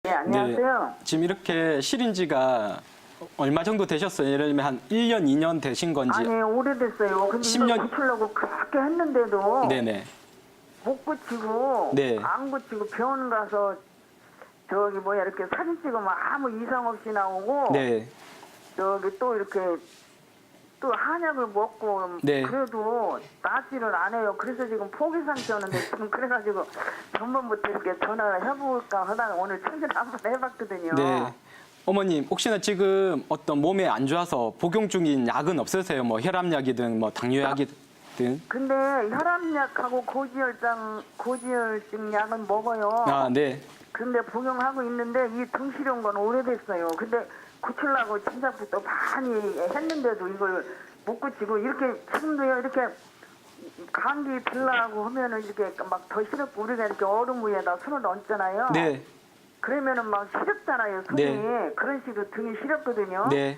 네, 안녕하세요. 지금 이렇게 실인 지가 얼마 정도 되셨어요? 예를 들면 한 1년, 2년 되신 건지. 아니, 오래됐어요. 근데 10년 이걸 고치려고 그렇게 했는데도 네네. 못 고치고 네. 안 고치고 병원 가서 저기 뭐야 이렇게 사진 찍으면 아무 이상 없이 나오고 네. 저기 또 이렇게 또 한약을 먹고 네. 그래도 낫지를 않아요. 그래서 지금 포기 상태였는데 지금 그래가지고 전번부터 이렇게 전화를 해볼까 하다가 오늘 청취를 한번 해봤거든요. 네. 어머님, 혹시나 지금 어떤 몸에 안 좋아서 복용 중인 약은 없으세요? 뭐 혈압약이든 뭐 당뇨약이든. 근데 혈압약하고 고지혈증 약은 먹어요. 아, 네. 근데 복용하고 있는데 이 등시려운 건 오래됐어요. 근데 고치려고 진작부터 많이 했는데도 이걸 못 고치고 이렇게 지금도요 이렇게 감기 들라고 하면은 이렇게 막 더 시렵고 우리가 이렇게 얼음 위에다 손을 얹잖아요. 네. 그러면은 막 시렵잖아요 손이. 네. 그런 식으로 등이 시렵거든요. 네.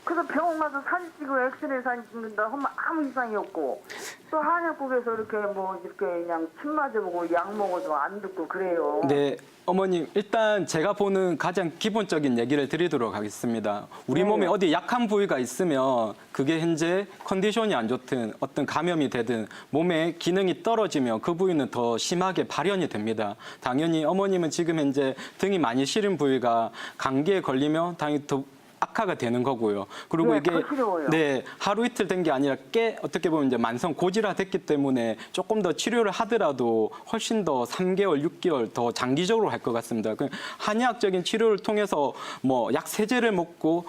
그래서 병원 가서 사진 찍고 엑스레이 사진 찍는다 하면 아무 이상이 없고 또 한약국에서 이렇게 뭐 이렇게 그냥 침 맞아보고 약 먹어도 안 듣고 그래요. 네. 어머님, 일단 제가 보는 가장 기본적인 얘기를 드리도록 하겠습니다. 우리 네. 몸에 어디 약한 부위가 있으면 그게 현재 컨디션이 안 좋든 어떤 감염이 되든 몸의 기능이 떨어지면 그 부위는 더 심하게 발현이 됩니다. 당연히 어머님은 지금 현재 등이 많이 시린 부위가 감기에 걸리면 당연히 더 악화가 되는 거고요. 그리고 네, 이게 더 시려워요. 네, 하루 이틀 된 게 아니라 꽤 어떻게 보면 이제 만성 고지라 됐기 때문에 조금 더 치료를 하더라도 훨씬 더 3개월, 6개월 더 장기적으로 할 것 같습니다. 한의학적인 치료를 통해서 뭐 약 세제를 먹고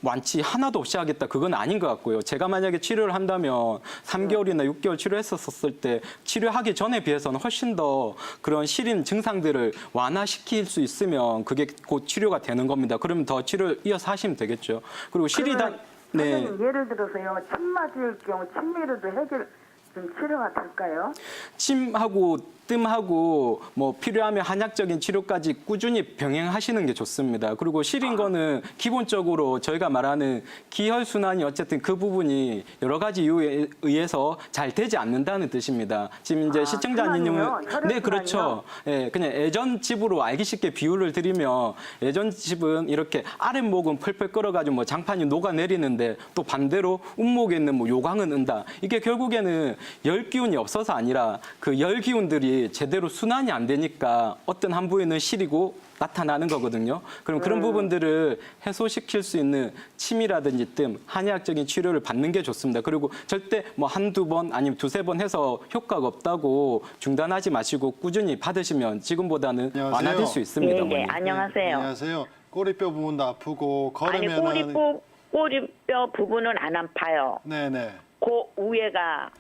완치 하나도 없이 하겠다 그건 아닌 것 같고요. 제가 만약에 치료를 한다면 3개월이나 6개월 치료했었을 때 치료하기 전에 비해서는 훨씬 더 그런 시린 증상들을 완화시킬 수 있으면 그게 곧 치료가 되는 겁니다. 그러면 더 치료를 이어서 하시면 되겠죠. 그리고 그러면 네. 선생님 예를 들어서요 침 맞을 경우 침미로도 해결 좀 치료가 될까요? 침하고 뜸하고 뭐 필요하면 한약적인 치료까지 꾸준히 병행하시는 게 좋습니다. 그리고 시린 거는 기본적으로 저희가 말하는 기혈순환이 어쨌든 그 부분이 여러 가지 이유에 의해서 잘 되지 않는다는 뜻입니다. 지금 이제 시청자님은 네, 그렇죠. 예, 그냥 예전집으로 알기 쉽게 비유를 드리면 예전집은 이렇게 아랫목은 펄펄 끓어가지고 뭐 장판이 녹아내리는데 또 반대로 운목에 있는 뭐 요강은 은다. 이게 결국에는 열 기운이 없어서 아니라 그 열 기운들이 제대로 순환이 안 되니까 어떤 한 부위는 시리고 나타나는 거거든요. 그럼 그런 부분들을 해소시킬 수 있는 침이라든지 뜸, 한의학적인 치료를 받는 게 좋습니다. 그리고 절대 뭐 한두 번 아니면 두세 번 해서 효과가 없다고 중단하지 마시고 꾸준히 받으시면 지금보다는 안녕하세요. 완화될 수 있습니다. 네, 어머니. 안녕하세요. 안녕하세요. 꼬리뼈 부분도 아프고 아니 걸으면은 꼬리뼈 부분은 안 아파요. 네네. 그 위에가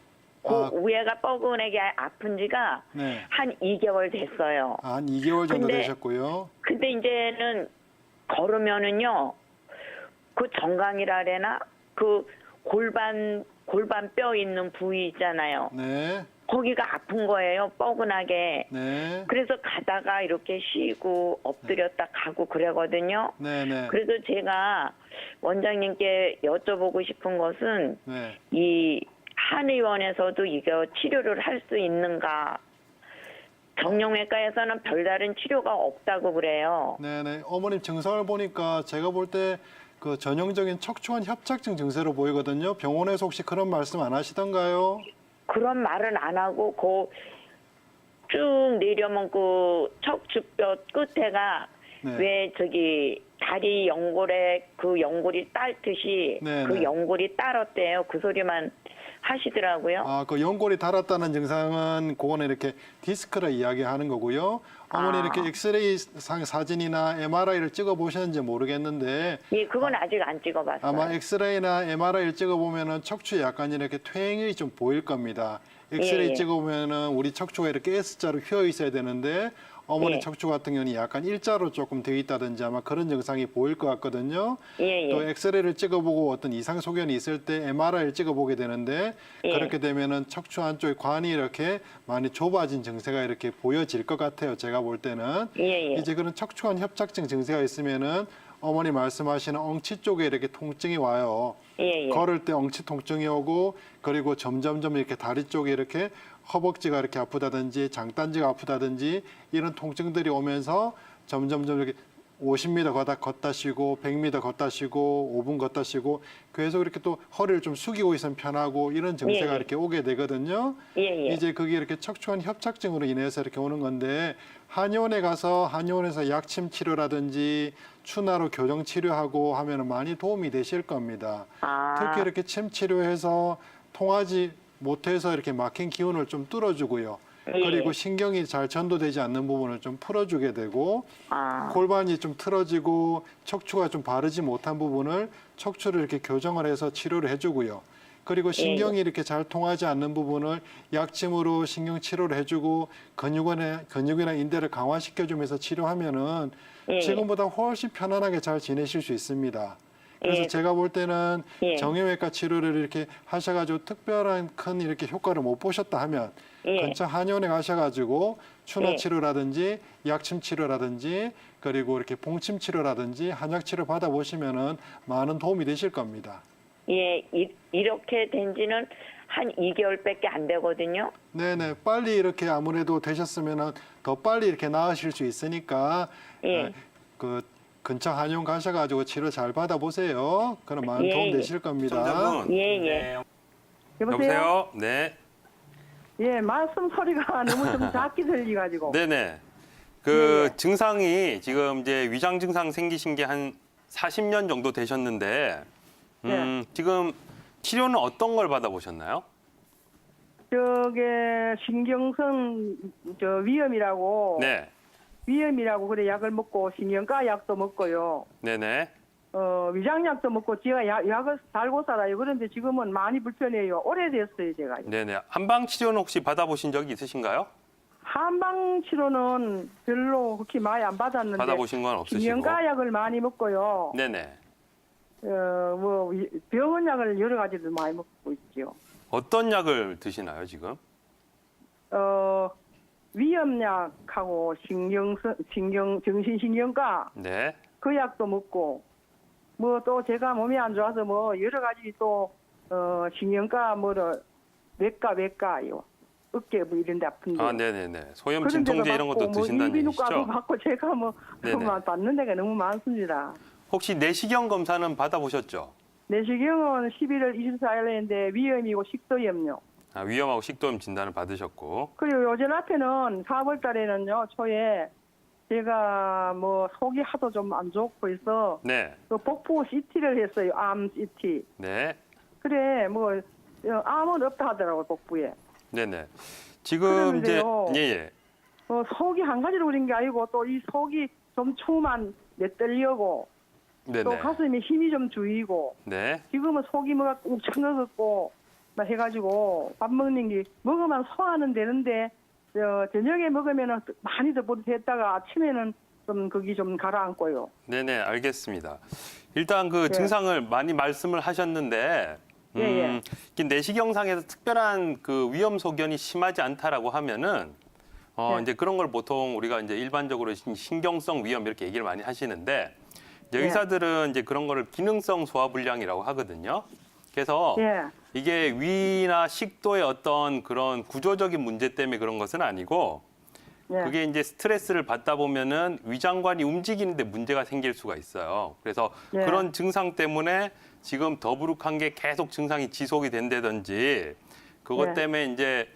위에가 뻐근하게 아픈 지가 네. 한 2개월 됐어요. 한 2개월 정도 근데- 되셨고요. 근데 이제는 걸으면은요 그 정강이라 그래나 그 골반뼈 있는 부위 있잖아요. 네. 거기가 아픈 거예요. 뻐근하게. 네. 그래서 가다가 이렇게 쉬고 엎드렸다 가고 그러거든요. 네네. 그래서 제가 원장님께 여쭤보고 싶은 것은 네. 이 한의원에서도 이거 치료를 할 수 있는가? 정형외과에서는 별다른 치료가 없다고 그래요. 네네. 어머님 증상을 보니까 제가 볼 때 그 전형적인 척추관 협착증 증세로 보이거든요. 병원에서 혹시 그런 말씀 안 하시던가요? 그런 말은 안 하고 쭉 내려면 그 척추뼈 끝에가 네. 왜 저기 다리 연골에 그 연골이 딸듯이 네, 그 네. 연골이 딸었대요. 그 소리만 하시더라고요. 아, 그 연골이 닳았다는 증상은 그거는 이렇게 디스크라 이야기하는 거고요. 어머니 이렇게 엑스레이 사진이나 MRI를 찍어 보셨는지 모르겠는데 예, 그건 아직 안 찍어봤어요. 아마 엑스레이나 MRI를 찍어보면은 척추에 약간 이렇게 퇴행이 좀 보일 겁니다. 엑스레이 예. 찍어보면은 우리 척추가 이렇게 S자로 휘어 있어야 되는데 어머니 예. 척추 같은 경우는 약간 일자로 조금 돼 있다든지 아마 그런 증상이 보일 것 같거든요. 예, 예. 또 엑스레이를 찍어보고 어떤 이상 소견이 있을 때 MRI를 찍어보게 되는데 예. 그렇게 되면은 척추 한쪽에 관이 이렇게 많이 좁아진 증세가 이렇게 보여질 것 같아요. 제가 볼 때는 예, 예. 이제 그런 척추관 협착증 증세가 있으면은 어머니 말씀하시는 엉치 쪽에 이렇게 통증이 와요. 예, 예. 걸을 때 엉치 통증이 오고 그리고 점점점 이렇게 다리 쪽에 이렇게 허벅지가 이렇게 아프다든지 장단지가 아프다든지 이런 통증들이 오면서 점점점 이렇게 50m 걷다 쉬고 100m 걷다 쉬고 5분 걷다 쉬고 계속 이렇게 또 허리를 좀 숙이고 있으면 편하고 이런 증세가 예. 이렇게 오게 되거든요. 예, 예. 이제 그게 이렇게 척추관 협착증으로 인해서 이렇게 오는 건데 한의원에 가서 한의원에서 약침 치료라든지 추나로 교정 치료하고 하면은 많이 도움이 되실 겁니다. 아. 특히 이렇게 침 치료해서 통하지 못해서 이렇게 막힌 기운을 좀 뚫어주고요. 예. 그리고 신경이 잘 전도되지 않는 부분을 좀 풀어주게 되고 아. 골반이 좀 틀어지고 척추가 좀 바르지 못한 부분을 척추를 이렇게 교정을 해서 치료를 해주고요. 그리고 신경이 이렇게 잘 통하지 않는 부분을 약침으로 신경 치료를 해주고 근육이나 인대를 강화시켜주면서 치료하면은 예. 지금보다 훨씬 편안하게 잘 지내실 수 있습니다. 그래서 예. 제가 볼 때는 예. 정형외과 치료를 이렇게 하셔가지고 특별한 큰 이렇게 효과를 못 보셨다 하면 예. 근처 한의원에 가셔가지고 추나 예. 치료라든지 약침 치료라든지 그리고 이렇게 봉침 치료라든지 한약 치료 받아보시면은 많은 도움이 되실 겁니다. 예, 이렇게 된 지는 한 2개월밖에 안 되거든요. 네네, 빨리 이렇게 아무래도 되셨으면은 더 빨리 이렇게 나으실 수 있으니까 예. 그 근처 한의원 가셔가지고 치료 잘 받아보세요. 그럼 많은 예, 도움 예. 되실 겁니다. 청자분. 예, 예. 네. 여보세요? 여보세요? 네. 예, 말씀 소리가 너무 좀 작게 들리가지고. 네네. 그 예. 증상이 지금 이제 위장 증상 생기신 게 한 40년 정도 되셨는데, 지금 치료는 어떤 걸 받아보셨나요? 저게 신경성 위염이라고. 네. 위염이라고 그래 약을 먹고 신경과 약도 먹고요. 네네. 위장약도 먹고 제가 약을 달고 살아요. 그런데 지금은 많이 불편해요. 오래됐어요, 제가. 네네. 한방 치료는 혹시 받아보신 적이 있으신가요? 한방 치료는 별로 그렇게 많이 안 받았는데 받아보신 건 없으시고. 신경과 약을 많이 먹고요. 네네. 병원 약을 여러 가지를 많이 먹고 있죠. 어떤 약을 드시나요, 지금? 위염약하고 정신신경과 네. 그 약도 먹고 뭐 또 제가 몸이 안 좋아서 뭐 여러 가지 또 신경과 외과요. 어깨 뭐 이런 데 아픈데. 아, 네네네. 소염 그런 데도 진통제 이런 것도 받고, 드신다는 이비인후과도 얘기시죠? 받고 제가 뭐 네네. 받는 데가 너무 많습니다. 혹시 내시경 검사는 받아보셨죠? 내시경은 11월 24일에 했는데 위염이고 식도염요. 아, 위험하고 식도염 진단을 받으셨고. 그리고 요즘 앞에는 4월 달에는요, 초에 제가 뭐 속이 하도 좀 안 좋고 해서 네. 그 복부 CT를 했어요. 암 CT. 네. 그래 뭐 암은 없다 하더라고요, 복부에. 네네. 지금 이제 그런데요. 예예. 속이 한 가지로 그런 게 아니고 또 이 속이 좀 추우면 내떨려고 또 네네. 가슴에 힘이 좀 주이고 네. 지금은 속이 뭐가 꾹 차가갖고 막 해가지고 밥 먹는 게 먹으면 소화는 되는데 저녁에 먹으면은 많이 더 버릇했다가 아침에는 좀 거기 좀 가라앉고요. 네네. 알겠습니다. 일단 그 예. 증상을 많이 말씀을 하셨는데 예, 예. 이 내시경상에서 특별한 그 위험 소견이 심하지 않다라고 하면은 예. 이제 그런 걸 보통 우리가 이제 일반적으로 신경성 위험 이렇게 얘기를 많이 하시는데 이제 예. 의사들은 이제 그런 거를 기능성 소화불량이라고 하거든요. 그래서 예. 이게 위나 식도의 어떤 그런 구조적인 문제 때문에 그런 것은 아니고 예. 그게 이제 스트레스를 받다 보면은 위장관이 움직이는데 문제가 생길 수가 있어요. 그래서 예. 그런 증상 때문에 지금 더부룩한 게 계속 증상이 지속이 된다든지 그것 예. 때문에 이제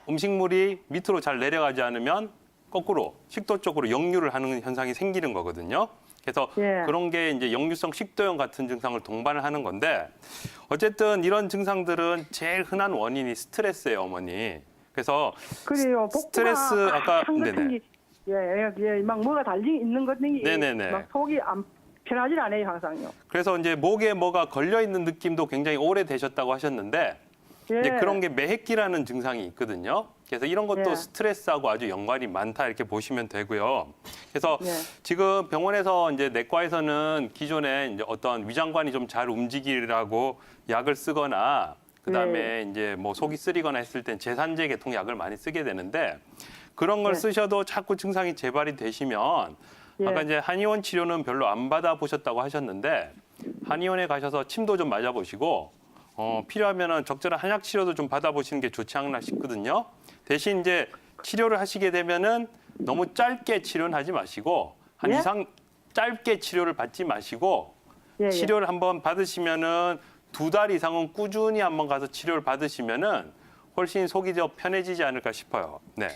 음식물이 밑으로 잘 내려가지 않으면 거꾸로 식도 쪽으로 역류를 하는 현상이 생기는 거거든요. 그래서 예. 그런 게 이제 역류성 식도염 같은 증상을 동반을 하는 건데 어쨌든 이런 증상들은 제일 흔한 원인이 스트레스예요, 어머니. 그래서 그래요. 복부가 스트레스 아까 한 같은 네네. 게 막 뭐가 달리 있는 것 같은 게 네네네. 막 속이 안 편하질 않아요, 항상요. 그래서 이제 목에 뭐가 걸려 있는 느낌도 굉장히 오래 되셨다고 하셨는데 예. 이제 그런 게 매핵기라는 증상이 있거든요. 그래서 이런 것도 예. 스트레스하고 아주 연관이 많다 이렇게 보시면 되고요. 그래서 예. 지금 병원에서 이제 내과에서는 기존에 이제 어떤 위장관이 좀 잘 움직이라고 약을 쓰거나 그다음에 이제 뭐 속이 쓰리거나 했을 땐 제산제 계통 약을 많이 쓰게 되는데 그런 걸 예. 쓰셔도 자꾸 증상이 재발이 되시면 예. 아까 이제 한의원 치료는 별로 안 받아보셨다고 하셨는데 한의원에 가셔서 침도 좀 맞아보시고 필요하면은 적절한 한약 치료도 좀 받아보시는 게 좋지 않나 싶거든요. 대신 이제 치료를 하시게 되면은 너무 짧게 치료는 하지 마시고 한 예? 이상 짧게 치료를 받지 마시고 예, 치료를 한번 받으시면은 2달 이상은 꾸준히 한번 가서 치료를 받으시면은 훨씬 속이 더 편해지지 않을까 싶어요. 네.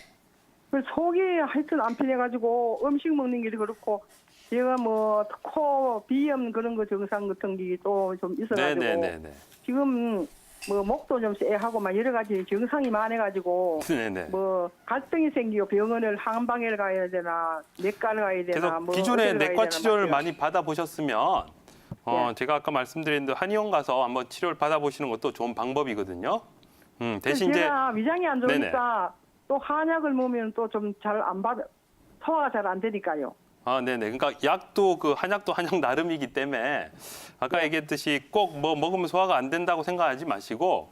그 속이 하여튼 안 편해가지고 음식 먹는 게 그렇고 제가 뭐 코 비염 그런 거 증상 같은 게 또 좀 있어가지고 네네네네. 지금 뭐 목도 좀 쎄하고 막 여러 가지 증상이 많아가지고 네네. 뭐 갈등이 생기고 병원을 한방에 가야 되나 내과를 가야 되나 그래서 뭐 기존에 어디를 가야 내과 되나 치료를 막 많이 받아보셨으면 예. 제가 아까 말씀드린 대로 한의원 가서 한번 치료를 받아보시는 것도 좋은 방법이거든요. 대신 이제 제가 위장이 안 네네. 좋으니까 또 한약을 먹으면 또 좀 잘 안 받아 소화가 잘 안 되니까요. 네네. 그러니까 약도 그 한약도 한약 나름이기 때문에 아까 네. 얘기했듯이 꼭 뭐 먹으면 소화가 안 된다고 생각하지 마시고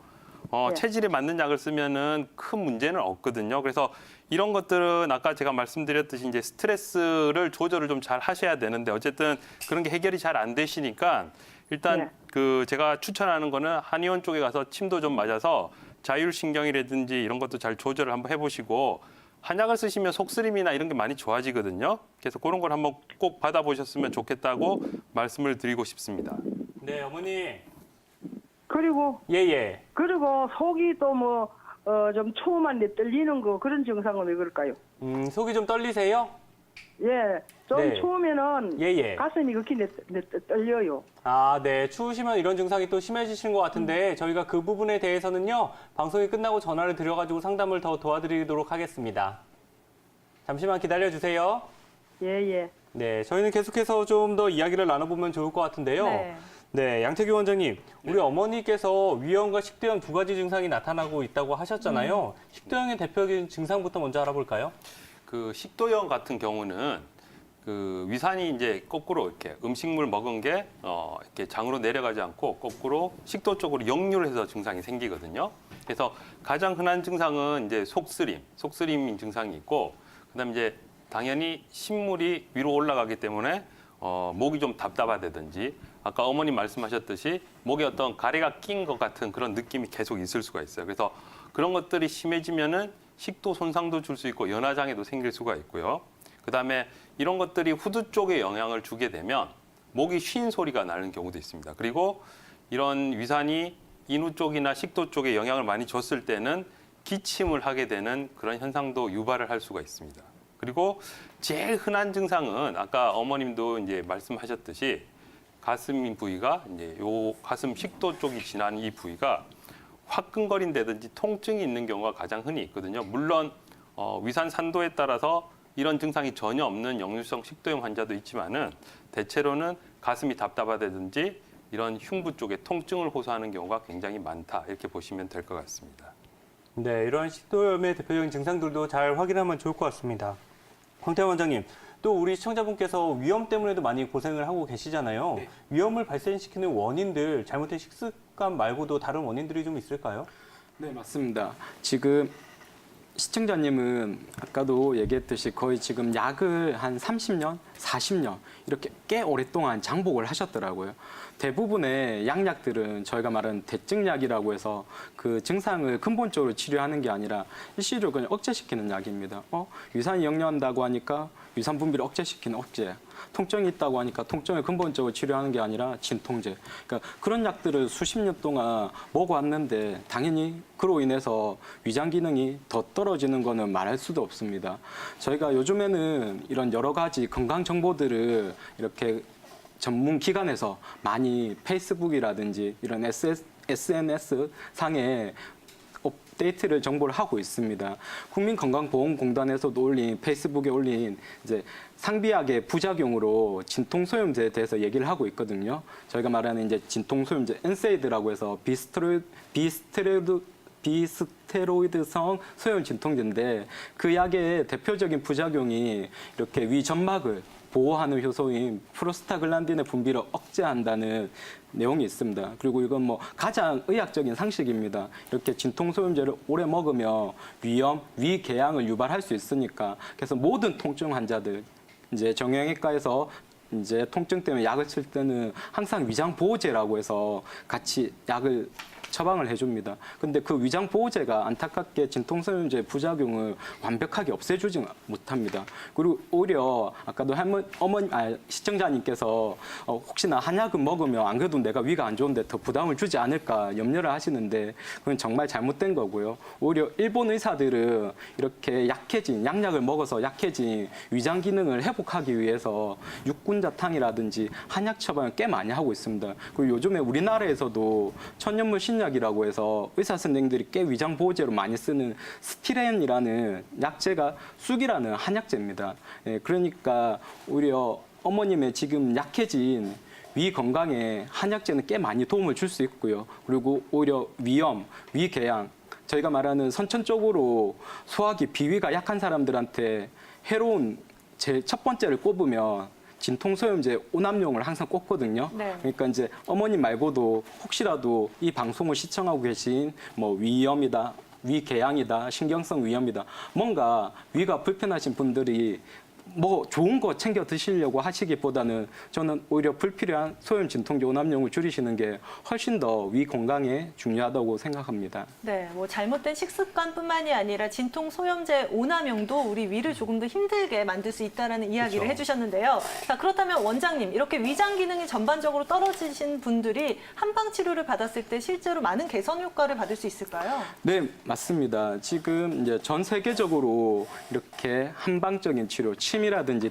네. 체질에 맞는 약을 쓰면은 큰 문제는 없거든요. 그래서 이런 것들은 아까 제가 말씀드렸듯이 이제 스트레스를 조절을 좀 잘 하셔야 되는데 어쨌든 그런 게 해결이 잘 안 되시니까 일단 네. 그 제가 추천하는 거는 한의원 쪽에 가서 침도 좀 맞아서 자율신경이라든지 이런 것도 잘 조절을 한번 해보시고 한약을 쓰시면 속쓰림이나 이런 게 많이 좋아지거든요. 그래서 그런 걸 한번 꼭 받아보셨으면 좋겠다고 말씀을 드리고 싶습니다. 네, 어머니. 그리고 예. 그리고 속이 또 뭐 좀 추우면 떨리는 거 그런 증상은 왜 그럴까요? 속이 좀 떨리세요? 예, 좀 네. 추우면은 예. 가슴이 그렇게 떨려요. 아, 네. 추우시면 이런 증상이 또 심해지시는 것 같은데 저희가 그 부분에 대해서는요. 방송이 끝나고 전화를 드려가지고 상담을 더 도와드리도록 하겠습니다. 잠시만 기다려주세요. 예. 네, 저희는 계속해서 좀 더 이야기를 나눠보면 좋을 것 같은데요. 네, 양태규 원장님, 우리 어머니께서 위염과 식도염 두 가지 증상이 나타나고 있다고 하셨잖아요. 식도염의 대표적인 증상부터 먼저 알아볼까요? 그 식도염 같은 경우는 그 위산이 이제 거꾸로 이렇게 음식물 먹은 게 이렇게 장으로 내려가지 않고 거꾸로 식도 쪽으로 역류해서 증상이 생기거든요. 그래서 가장 흔한 증상은 이제 속쓰림 증상이 있고, 그다음에 이제 당연히 신물이 위로 올라가기 때문에 목이 좀 답답하다든지 아까 어머님 말씀하셨듯이 목에 어떤 가래가 낀 것 같은 그런 느낌이 계속 있을 수가 있어요. 그래서 그런 것들이 심해지면은 식도 손상도 줄 수 있고 연화장애도 생길 수가 있고요. 그다음에 이런 것들이 후두 쪽에 영향을 주게 되면 목이 쉰 소리가 나는 경우도 있습니다. 그리고 이런 위산이 인후 쪽이나 식도 쪽에 영향을 많이 줬을 때는 기침을 하게 되는 그런 현상도 유발을 할 수가 있습니다. 그리고 제일 흔한 증상은 아까 어머님도 이제 말씀하셨듯이 가슴 부위가 이제 요 가슴 식도 쪽이 지난 이 부위가 화끈거린다든지 통증이 있는 경우가 가장 흔히 있거든요. 물론 위산 산도에 따라서 이런 증상이 전혀 없는 역류성 식도염 환자도 있지만은 대체로는 가슴이 답답하다든지 이런 흉부 쪽에 통증을 호소하는 경우가 굉장히 많다 이렇게 보시면 될 것 같습니다. 네, 이런 식도염의 대표적인 증상들도 잘 확인하면 좋을 것 같습니다. 황태환 원장님, 또 우리 시청자분께서 위염 때문에도 많이 고생을 하고 계시잖아요. 네. 위염을 발생시키는 원인들, 잘못된 식습관 말고도 다른 원인들이 좀 있을까요? 네, 맞습니다. 지금 시청자님은 아까도 얘기했듯이 거의 지금 약을 한 30년, 40년 이렇게 꽤 오랫동안 장복을 하셨더라고요. 대부분의 약들은 저희가 말하는 대증약이라고 해서 그 증상을 근본적으로 치료하는 게 아니라 일시적으로 그냥 억제시키는 약입니다. 위산이 역류한다고 하니까 위산 분비를 억제시키는 억제. 통증이 있다고 하니까 통증을 근본적으로 치료하는 게 아니라 진통제. 그러니까 그런 약들을 수십 년 동안 먹어왔는데 당연히 그로 인해서 위장 기능이 더 떨어지는 거는 말할 수도 없습니다. 저희가 요즘에는 이런 여러 가지 건강 정보들을 이렇게 전문 기관에서 많이 페이스북이라든지 이런 SNS 상에 업데이트를 정보를 하고 있습니다. 국민건강보험공단에서도 올린 페이스북에 올린 이제 상비약의 부작용으로 진통소염제에 대해서 얘기를 하고 있거든요. 저희가 말하는 이제 진통소염제 엔세이드라고 해서 비스테로이드성 소염 진통제인데 그 약의 대표적인 부작용이 이렇게 위 점막을 보호하는 효소인 프로스타글란딘의 분비를 억제한다는 내용이 있습니다. 그리고 이건 뭐 가장 의학적인 상식입니다. 이렇게 진통소염제를 오래 먹으면 위염, 위궤양을 유발할 수 있으니까 그래서 모든 통증 환자들 이제 정형외과에서 이제 통증 때문에 약을 칠 때는 항상 위장 보호제라고 해서 같이 약을 처방을 해줍니다. 근데 그 위장 보호제가 안타깝게 진통소염제 부작용을 완벽하게 없애주지 못합니다. 그리고 오히려 아까도 시청자님께서 혹시나 한약을 먹으면 안 그래도 내가 위가 안 좋은데 더 부담을 주지 않을까 염려를 하시는데 그건 정말 잘못된 거고요. 오히려 일본 의사들은 이렇게 약해진 약약을 먹어서 약해진 위장 기능을 회복하기 위해서 육군자탕이라든지 한약 처방을 꽤 많이 하고 있습니다. 그리고 요즘에 우리나라에서도 천연물 신약이라고 해서 의사 선생님들이 꽤 위장 보호제로 많이 쓰는 스티렌이라는 약제가 쑥이라는 한약제입니다. 예, 그러니까 오히려 어머님의 지금 약해진 위 건강에 한약제는 꽤 많이 도움을 줄 수 있고요. 그리고 오히려 위염, 위궤양, 저희가 말하는 선천적으로 소화기, 비위가 약한 사람들한테 해로운 제일 첫 번째를 꼽으면 진통소염제 오남용을 항상 꼽거든요. 네. 그러니까 이제 어머님 말고도 혹시라도 이 방송을 시청하고 계신 뭐 위염이다, 위궤양이다, 신경성 위염이다, 뭔가 위가 불편하신 분들이 뭐 좋은 거 챙겨 드시려고 하시기보다는 저는 오히려 불필요한 소염 진통제 오남용을 줄이시는 게 훨씬 더 위 건강에 중요하다고 생각합니다. 네, 뭐 잘못된 식습관뿐만이 아니라 진통 소염제 오남용도 우리 위를 조금 더 힘들게 만들 수 있다라는 이야기를 그렇죠. 해주셨는데요. 자, 그렇다면 원장님, 이렇게 위장 기능이 전반적으로 떨어지신 분들이 한방 치료를 받았을 때 실제로 많은 개선 효과를 받을 수 있을까요? 네, 맞습니다. 지금 이제 전 세계적으로 이렇게 한방적인 치료, 침이라든지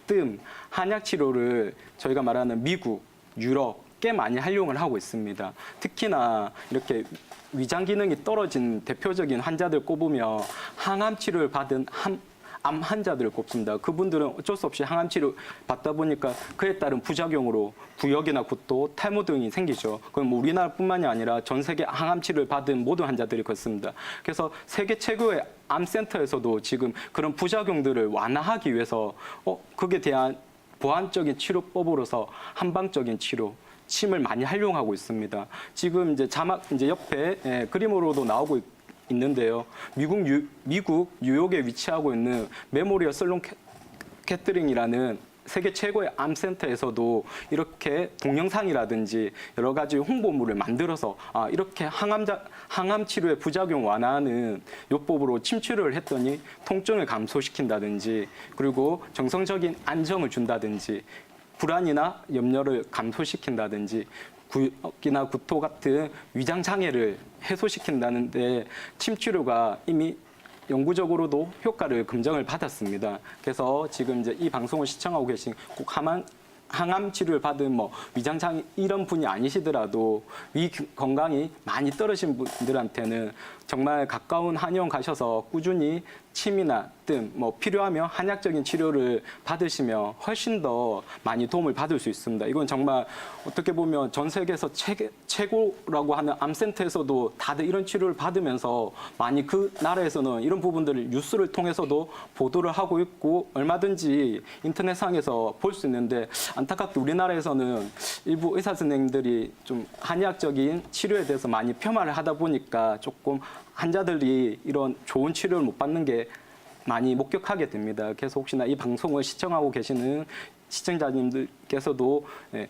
뜸, 한약 치료를 저희가 말하는 미국, 유럽 꽤 많이 활용을 하고 있습니다. 특히나 이렇게 위장 기능이 떨어진 대표적인 환자들 꼽으면 항암 치료를 받은 암 환자들을 꼽습니다. 그분들은 어쩔 수 없이 항암 치료 받다 보니까 그에 따른 부작용으로 부역이나 구토, 탈모 등이 생기죠. 그럼 뭐 우리나라뿐만이 아니라 전 세계 항암 치료를 받은 모든 환자들이 그렇습니다. 그래서 세계 최고의 암센터에서도 지금 그런 부작용들을 완화하기 위해서 그에 대한 보완적인 치료법으로서 한방적인 치료, 침을 많이 활용하고 있습니다. 지금 이제 자막 이제 옆에 그림으로도 나오고 있는데요. 미국 뉴욕에 위치하고 있는 메모리얼 슬론 캐터링이라는 세계 최고의 암센터에서도 이렇게 동영상이라든지 여러 가지 홍보물을 만들어서 이렇게 항암 치료의 부작용 완화하는 요법으로 침 치료를 했더니 통증을 감소시킨다든지 그리고 정성적인 안정을 준다든지 불안이나 염려를 감소시킨다든지 구역이나 구토 같은 위장 장애를 해소시킨다는데 침 치료가 이미 영구적으로도 효과를 검증을 받았습니다. 그래서 지금 이제 이 방송을 시청하고 계신 꼭 항암 치료를 받은 뭐 위장 장애 이런 분이 아니시더라도 위 건강이 많이 떨어진 분들한테는 정말 가까운 한의원 가셔서 꾸준히 침이나 뜸, 뭐 필요하면 한약적인 치료를 받으시면 훨씬 더 많이 도움을 받을 수 있습니다. 이건 정말 어떻게 보면 전 세계에서 최고라고 하는 암센터에서도 다들 이런 치료를 받으면서 많이 그 나라에서는 이런 부분들을 뉴스를 통해서도 보도를 하고 있고 얼마든지 인터넷상에서 볼 수 있는데 안타깝게 우리나라에서는 일부 의사 선생님들이 좀 한의학적인 치료에 대해서 많이 폄하를 하다 보니까 조금 환자들이 이런 좋은 치료를 못 받는 게 많이 목격하게 됩니다. 그래서 혹시나 이 방송을 시청하고 계시는 시청자님들께서도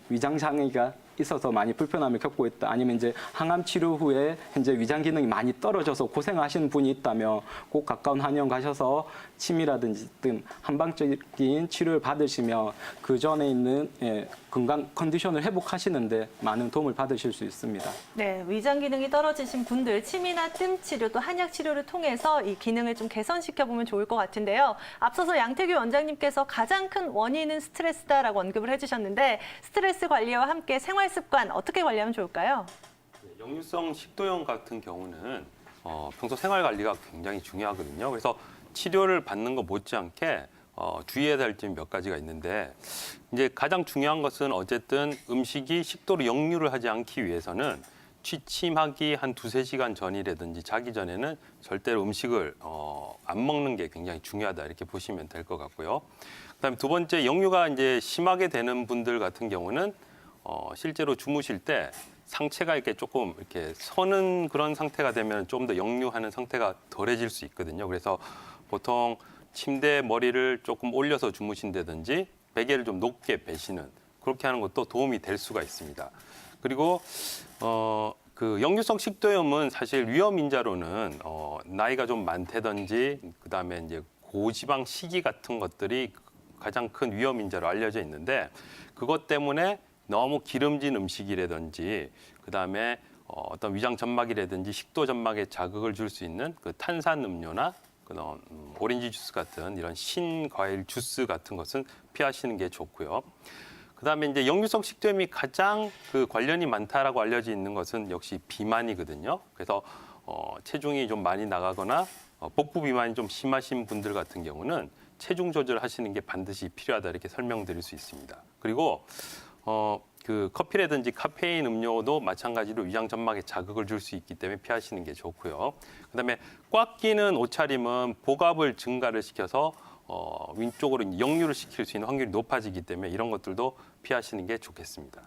위장 장애가 있어서 많이 불편함을 겪고 있다. 아니면 이제 항암 치료 후에 현재 위장 기능이 많이 떨어져서 고생하시는 분이 있다면 꼭 가까운 한의원 가셔서 침이라든지 등 한방적인 치료를 받으시면 그 전에 있는 건강 컨디션을 회복하시는데 많은 도움을 받으실 수 있습니다. 네, 위장 기능이 떨어지신 분들 침이나 뜸 치료 또 한약 치료를 통해서 이 기능을 좀 개선시켜 보면 좋을 것 같은데요. 앞서서 양태규 원장님께서 가장 큰 원인은 스트레스다라고 언급을 해주셨는데 스트레스 관리와 함께 생활 습관 어떻게 관리하면 좋을까요? 역류성 식도염 같은 경우는 평소 생활 관리가 굉장히 중요하거든요. 그래서 치료를 받는 것 못지않게 주의해야 될 점이 몇 가지가 있는데 이제 가장 중요한 것은 어쨌든 음식이 식도로 역류를 하지 않기 위해서는 취침하기 한 2-3시간 전이라든지 자기 전에는 절대로 음식을 안 먹는 게 굉장히 중요하다 이렇게 보시면 될 것 같고요. 그다음에 두 번째 역류가 이제 심하게 되는 분들 같은 경우는 실제로 주무실 때 상체가 이렇게 조금 이렇게 서는 그런 상태가 되면 좀 더 역류하는 상태가 덜해질 수 있거든요. 그래서 보통 침대에 머리를 조금 올려서 주무신다든지 베개를 좀 높게 베시는 그렇게 하는 것도 도움이 될 수가 있습니다. 그리고 그 역류성 식도염은 사실 위험 인자로는 나이가 좀 많다든지 그다음에 이제 고지방 식이 같은 것들이 가장 큰 위험 인자로 알려져 있는데 그것 때문에 너무 기름진 음식이라든지 그다음에 어떤 위장 점막이라든지 식도 점막에 자극을 줄 수 있는 그 탄산 음료나 그런 오렌지 주스 같은 이런 신과일 주스 같은 것은 피하시는 게 좋고요. 그다음에 이제 역류성 식도염이 가장 그 관련이 많다라고 알려져 있는 것은 역시 비만이거든요. 그래서 체중이 좀 많이 나가거나 복부 비만이 좀 심하신 분들 같은 경우는 체중 조절하시는 게 반드시 필요하다 이렇게 설명드릴 수 있습니다. 그리고 그 커피라든지 카페인 음료도 마찬가지로 위장 점막에 자극을 줄 수 있기 때문에 피하시는 게 좋고요. 그다음에 꽉 끼는 옷차림은 복압을 증가를 시켜서 윈쪽으로 역류를 시킬 수 있는 확률이 높아지기 때문에 이런 것들도 피하시는 게 좋겠습니다.